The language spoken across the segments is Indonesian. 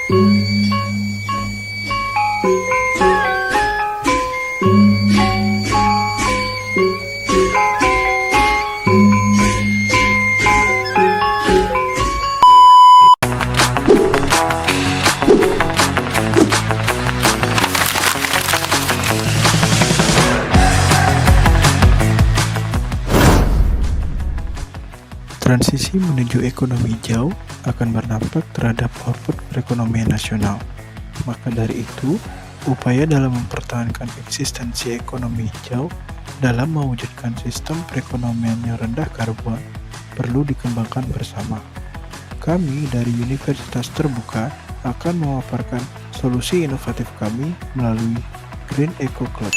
Transisi menuju ekonomi hijau akan berdampak terhadap output perekonomian nasional. Maka dari itu, upaya dalam mempertahankan eksistensi ekonomi hijau dalam mewujudkan sistem perekonomian yang rendah karbon perlu dikembangkan bersama. Kami dari Universitas Terbuka akan memaparkan solusi inovatif kami melalui Green Eco Club,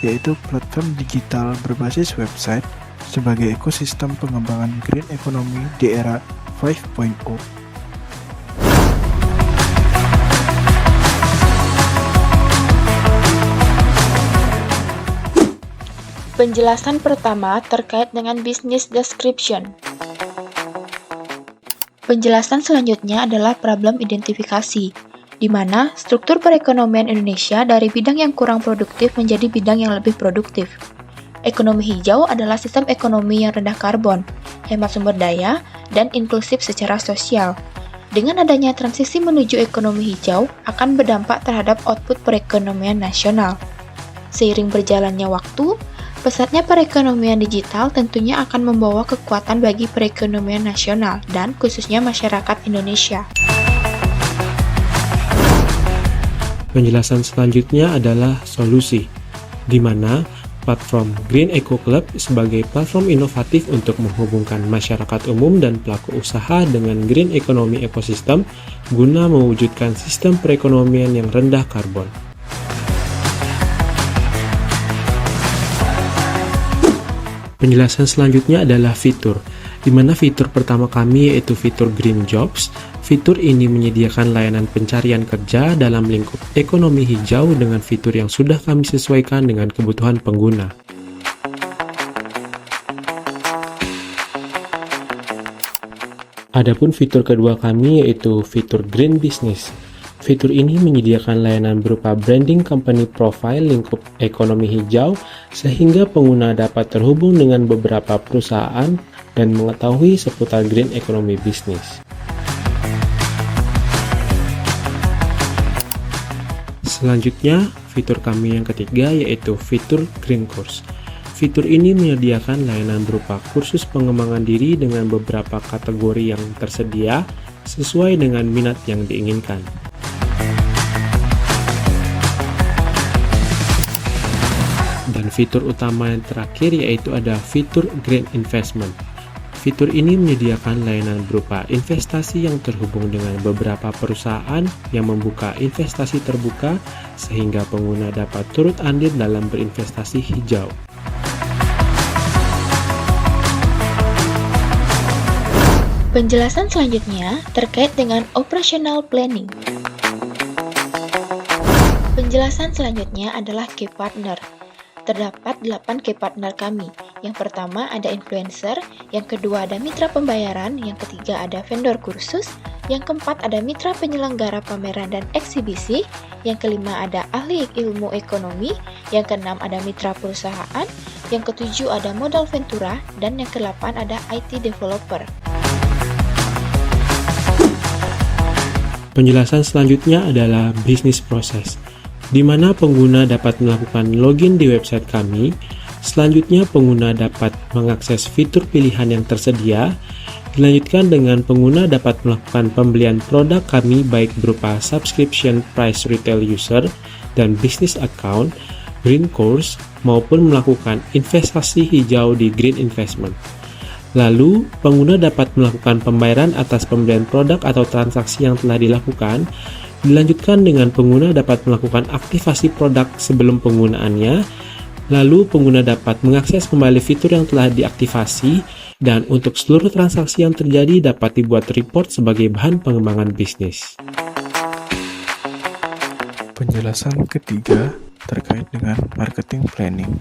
yaitu platform digital berbasis website sebagai ekosistem pengembangan green economy di era 5.0. Penjelasan pertama terkait dengan business description. Penjelasan selanjutnya adalah problem identifikasi, di mana struktur perekonomian Indonesia dari bidang yang kurang produktif menjadi bidang yang lebih produktif. Ekonomi hijau adalah sistem ekonomi yang rendah karbon, hemat sumber daya, dan inklusif secara sosial. Dengan adanya transisi menuju ekonomi hijau akan berdampak terhadap output perekonomian nasional. Seiring berjalannya waktu, pesatnya perekonomian digital tentunya akan membawa kekuatan bagi perekonomian nasional dan khususnya masyarakat Indonesia. Penjelasan selanjutnya adalah solusi, di mana platform Green Eco Club sebagai platform inovatif untuk menghubungkan masyarakat umum dan pelaku usaha dengan green economy ekosistem guna mewujudkan sistem perekonomian yang rendah karbon. Penjelasan selanjutnya adalah fitur, di mana fitur pertama kami yaitu fitur Green Jobs. Fitur ini menyediakan layanan pencarian kerja dalam lingkup ekonomi hijau dengan fitur yang sudah kami sesuaikan dengan kebutuhan pengguna. Adapun fitur kedua kami yaitu fitur Green Business. Fitur ini menyediakan layanan berupa branding company profile lingkup ekonomi hijau sehingga pengguna dapat terhubung dengan beberapa perusahaan dan mengetahui seputar green economy business. Selanjutnya, fitur kami yang ketiga yaitu fitur Green Course. Fitur ini menyediakan layanan berupa kursus pengembangan diri dengan beberapa kategori yang tersedia sesuai dengan minat yang diinginkan. Dan fitur utama yang terakhir yaitu ada fitur Green Investment. Fitur ini menyediakan layanan berupa investasi yang terhubung dengan beberapa perusahaan yang membuka investasi terbuka sehingga pengguna dapat turut andil dalam berinvestasi hijau. Penjelasan selanjutnya terkait dengan operational planning. Penjelasan selanjutnya adalah key partner. Terdapat 8 key partner kami. Yang pertama ada influencer, yang kedua ada mitra pembayaran, yang ketiga ada vendor kursus, yang keempat ada mitra penyelenggara pameran dan eksibisi, yang kelima ada ahli ilmu ekonomi, yang keenam ada mitra perusahaan, yang ketujuh ada modal ventura, dan yang kedelapan ada IT developer. Penjelasan selanjutnya adalah bisnis proses, di mana pengguna dapat melakukan login di website kami. Selanjutnya, pengguna dapat mengakses fitur pilihan yang tersedia. Dilanjutkan dengan pengguna dapat melakukan pembelian produk kami baik berupa subscription price retail user dan business account, Green Course, maupun melakukan investasi hijau di Green Investment. Lalu, pengguna dapat melakukan pembayaran atas pembelian produk atau transaksi yang telah dilakukan. Dilanjutkan dengan pengguna dapat melakukan aktivasi produk sebelum penggunaannya. Lalu, pengguna dapat mengakses kembali fitur yang telah diaktifasi, dan untuk seluruh transaksi yang terjadi dapat dibuat report sebagai bahan pengembangan bisnis. Penjelasan ketiga terkait dengan marketing planning.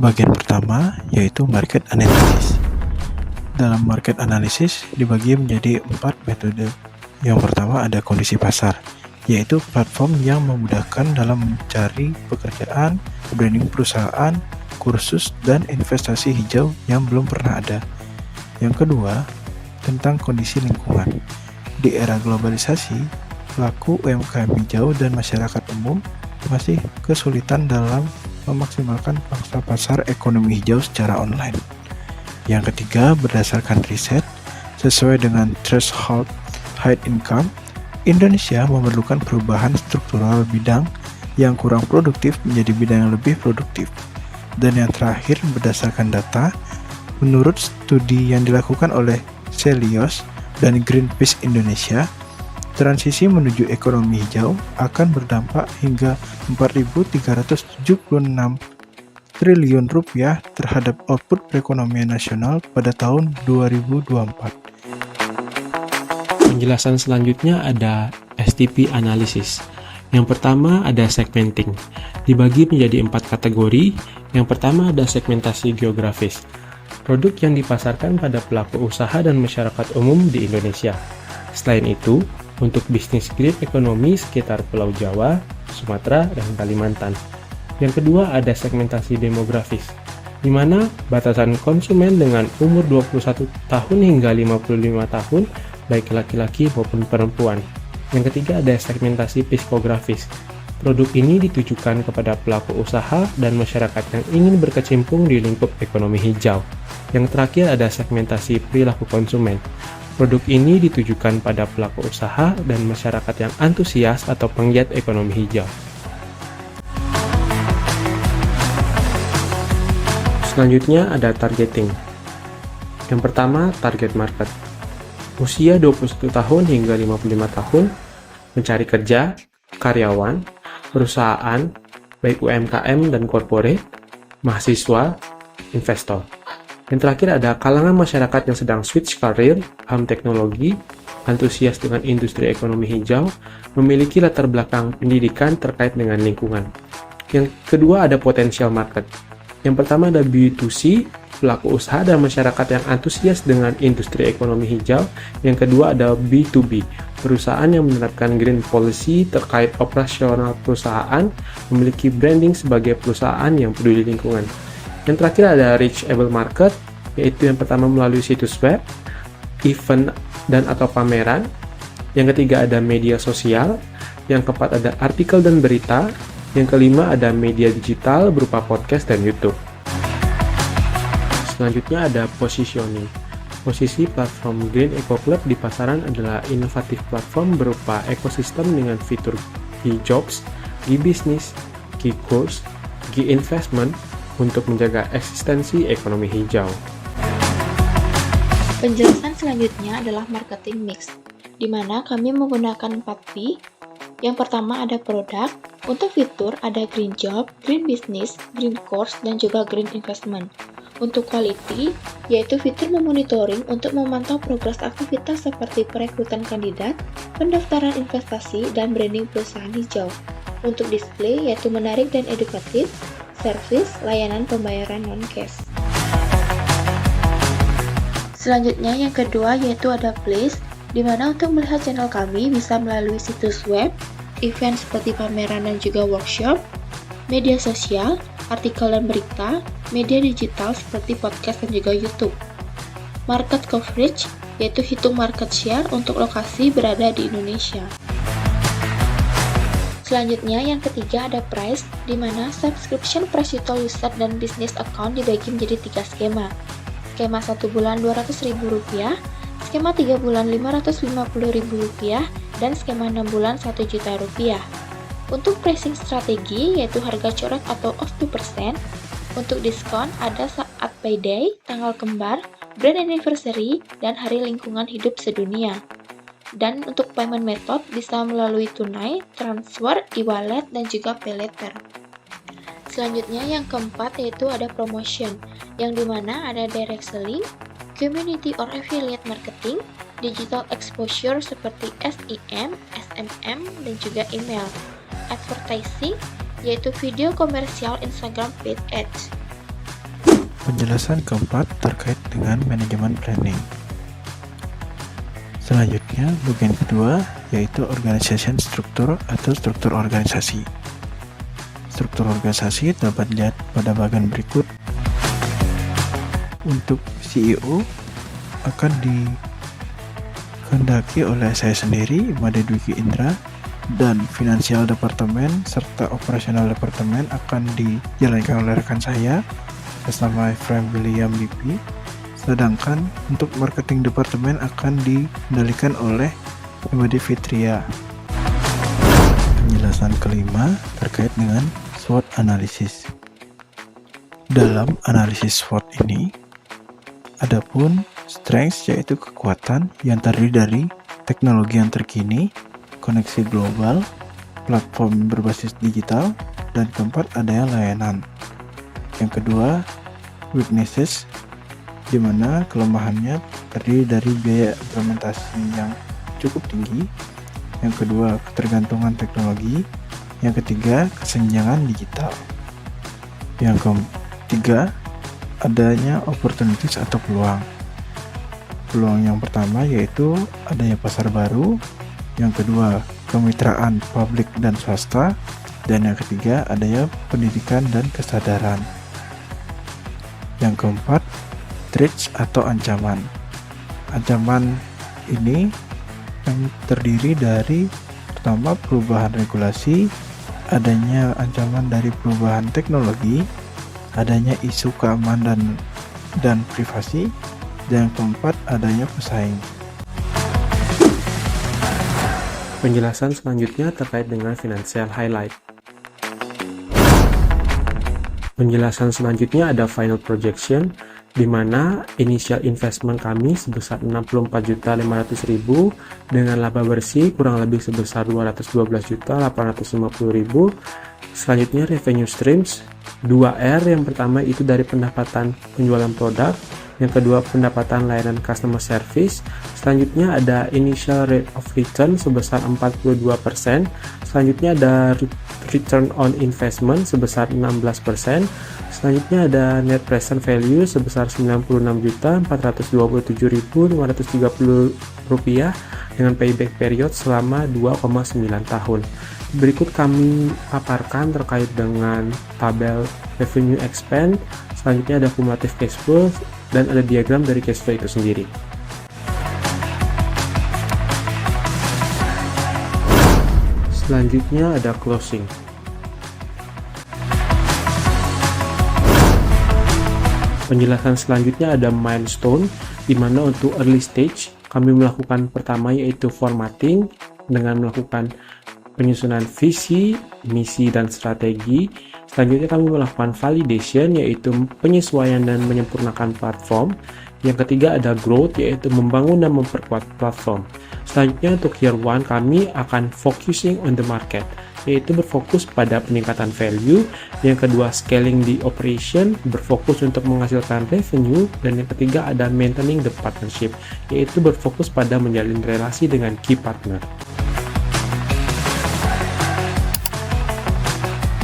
Bagian pertama yaitu market analysis. Dalam market analysis dibagi menjadi 4 metode, Yang pertama ada kondisi pasar, yaitu platform yang memudahkan dalam mencari pekerjaan, branding perusahaan, kursus, dan investasi hijau yang belum pernah ada. Yang kedua, tentang kondisi lingkungan. Di era globalisasi, pelaku UMKM hijau dan masyarakat umum masih kesulitan dalam memaksimalkan pangsa pasar ekonomi hijau secara online. Yang ketiga, berdasarkan riset, sesuai dengan threshold high income, Indonesia memerlukan perubahan struktural bidang yang kurang produktif menjadi bidang yang lebih produktif. Dan yang terakhir, berdasarkan data, menurut studi yang dilakukan oleh Celios dan Greenpeace Indonesia, transisi menuju ekonomi hijau akan berdampak hingga 4.376 triliun rupiah terhadap output perekonomian nasional pada tahun 2024. Penjelasan selanjutnya ada STP analysis. Yang pertama ada segmenting. Dibagi menjadi 4 kategori. Yang pertama ada segmentasi geografis. Produk yang dipasarkan pada pelaku usaha dan masyarakat umum di Indonesia. Selain itu, untuk bisnis grade ekonomi sekitar Pulau Jawa, Sumatera, dan Kalimantan. Yang kedua ada segmentasi demografis, di mana batasan konsumen dengan umur 21 tahun hingga 55 tahun, baik laki-laki maupun perempuan. Yang ketiga ada segmentasi psikografis. Produk ini ditujukan kepada pelaku usaha dan masyarakat yang ingin berkecimpung di lingkup ekonomi hijau. Yang terakhir ada segmentasi perilaku konsumen. Produk ini ditujukan pada pelaku usaha dan masyarakat yang antusias atau penggiat ekonomi hijau. Selanjutnya ada targeting. Yang pertama, target market. Usia 21 tahun hingga 55 tahun, mencari kerja, karyawan, perusahaan, baik UMKM dan corporate, mahasiswa, investor. Yang terakhir ada kalangan masyarakat yang sedang switch career, paham teknologi, antusias dengan industri ekonomi hijau, memiliki latar belakang pendidikan terkait dengan lingkungan. Yang kedua ada potential market. Yang pertama ada B2C, pelaku usaha dan masyarakat yang antusias dengan industri ekonomi hijau. Yang kedua ada B2B, perusahaan yang menerapkan green policy terkait operasional perusahaan, memiliki branding sebagai perusahaan yang peduli lingkungan. Yang terakhir ada reachable market, yaitu yang pertama melalui situs web, event dan atau pameran. Yang ketiga ada media sosial. Yang keempat ada artikel dan berita. Yang kelima ada media digital berupa podcast dan YouTube. Selanjutnya ada positioning. Posisi platform Green Eco Club di pasaran adalah inovatif platform berupa ekosistem dengan fitur key jobs, key business, key course, key investment untuk menjaga eksistensi ekonomi hijau. Penjelasan selanjutnya adalah marketing mix, di mana kami menggunakan 4P. Yang pertama ada produk, untuk fitur ada green job, green business, green course, dan juga green investment. Untuk quality, yaitu fitur memonitoring untuk memantau progres aktivitas seperti perekrutan kandidat, pendaftaran investasi, dan branding perusahaan hijau. Untuk display, yaitu menarik dan edukatif, service, layanan pembayaran non-cash. Selanjutnya yang kedua yaitu ada place, di mana untuk melihat channel kami bisa melalui situs web, event seperti pameran dan juga workshop, media sosial, artikel dan berita, media digital seperti podcast dan juga YouTube. Market coverage, yaitu hitung market share untuk lokasi berada di Indonesia. Selanjutnya yang ketiga ada price, di mana subscription price total user dan business account dibagi menjadi 3 skema. Skema 1 bulan Rp200.000, skema 3 bulan Rp550.000, dan skema 6 bulan Rp1.000.000. Untuk pricing strategi yaitu harga coret atau off 2%. Untuk diskon ada saat payday, tanggal kembar, brand anniversary, dan hari lingkungan hidup sedunia. Dan untuk payment method bisa melalui tunai, transfer, e-wallet, dan juga pay later. Selanjutnya yang keempat yaitu ada promotion, yang dimana ada direct selling, community or affiliate marketing, digital exposure seperti SEM, SMM, dan juga email. Advertising, yaitu video komersial Instagram paid ads. Penjelasan keempat terkait dengan manajemen planning. Selanjutnya, bagian kedua yaitu organization struktur atau struktur organisasi. Struktur organisasi dapat dilihat pada bagian berikut. Untuk CEO akan dikehendaki oleh saya sendiri, Made Dwiki Indra, dan Financial Department serta Operational Department akan dijalankan oleh rekan saya, atas nama Efraim William Lipi. Sedangkan untuk Marketing Department akan dikendalikan oleh Made Fitria. Penjelasan kelima terkait dengan SWOT analysis. Dalam analisis SWOT ini, adapun strengths yaitu kekuatan yang terdiri dari teknologi yang terkini, koneksi global, platform berbasis digital, dan keempat adanya layanan. Yang kedua, weaknesses, di mana kelemahannya terdiri dari biaya implementasi yang cukup tinggi. Yang kedua, ketergantungan teknologi. Yang ketiga, kesenjangan digital. Yang ketiga, adanya opportunities atau peluang. Peluang yang pertama yaitu adanya pasar baru. Yang kedua, kemitraan publik dan swasta. Dan yang ketiga, adanya pendidikan dan kesadaran. Yang keempat, threats atau ancaman. Ancaman ini yang terdiri dari pertama, perubahan regulasi, adanya ancaman dari perubahan teknologi, adanya isu keamanan dan privasi, dan yang keempat, adanya pesaing. Penjelasan selanjutnya terkait dengan financial highlight. Penjelasan selanjutnya ada final projection, di mana initial investment kami sebesar 64.500.000 dengan laba bersih kurang lebih sebesar 212.850.000. Selanjutnya revenue streams 2R, yang pertama itu dari pendapatan penjualan produk, yang kedua pendapatan layanan customer service. Selanjutnya ada initial rate of return sebesar 42%. Selanjutnya ada return on investment sebesar 16%. Selanjutnya ada net present value sebesar 96.427.530 rupiah dengan payback period selama 2,9 tahun. Berikut kami paparkan terkait dengan tabel revenue expand. Selanjutnya ada cumulative cash flow dan ada diagram dari cash flow itu sendiri. Selanjutnya ada closing. Penjelasan selanjutnya ada milestone, di mana untuk early stage kami melakukan pertama yaitu formatting dengan melakukan penyusunan visi, misi, dan strategi. Selanjutnya kami melakukan validation yaitu penyesuaian dan menyempurnakan platform. Yang ketiga ada growth yaitu membangun dan memperkuat platform. Selanjutnya untuk year 1 kami akan focusing on the market yaitu berfokus pada peningkatan value. Yang kedua scaling the operation, berfokus untuk menghasilkan revenue. Dan yang ketiga ada maintaining the partnership yaitu berfokus pada menjalin relasi dengan key partner.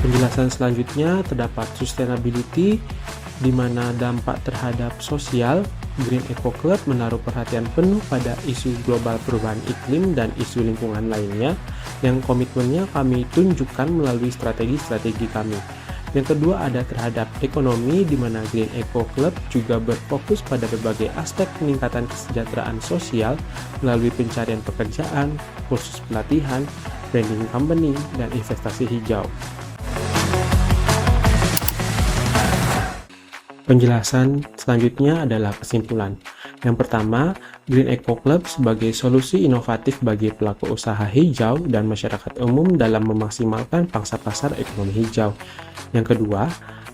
Penjelasan selanjutnya terdapat sustainability, di mana dampak terhadap sosial. Green Eco Club menaruh perhatian penuh pada isu global perubahan iklim dan isu lingkungan lainnya, yang komitmennya kami tunjukkan melalui strategi-strategi kami. Yang kedua ada terhadap ekonomi, di mana Green Eco Club juga berfokus pada berbagai aspek peningkatan kesejahteraan sosial melalui pencarian pekerjaan, kursus pelatihan, branding company, dan investasi hijau. Penjelasan selanjutnya adalah kesimpulan. Yang pertama, Green Eco Club sebagai solusi inovatif bagi pelaku usaha hijau dan masyarakat umum dalam memaksimalkan pangsa pasar ekonomi hijau. Yang kedua,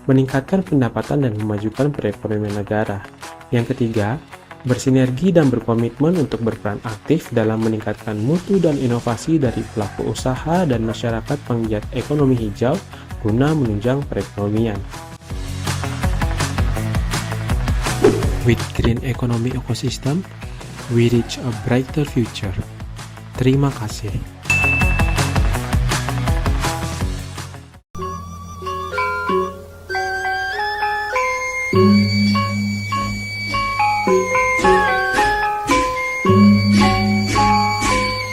meningkatkan pendapatan dan memajukan perekonomian negara. Yang ketiga, bersinergi dan berkomitmen untuk berperan aktif dalam meningkatkan mutu dan inovasi dari pelaku usaha dan masyarakat penggiat ekonomi hijau guna menunjang perekonomian. With green economy ecosystem, we reach a brighter future. Terima kasih.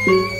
kasih.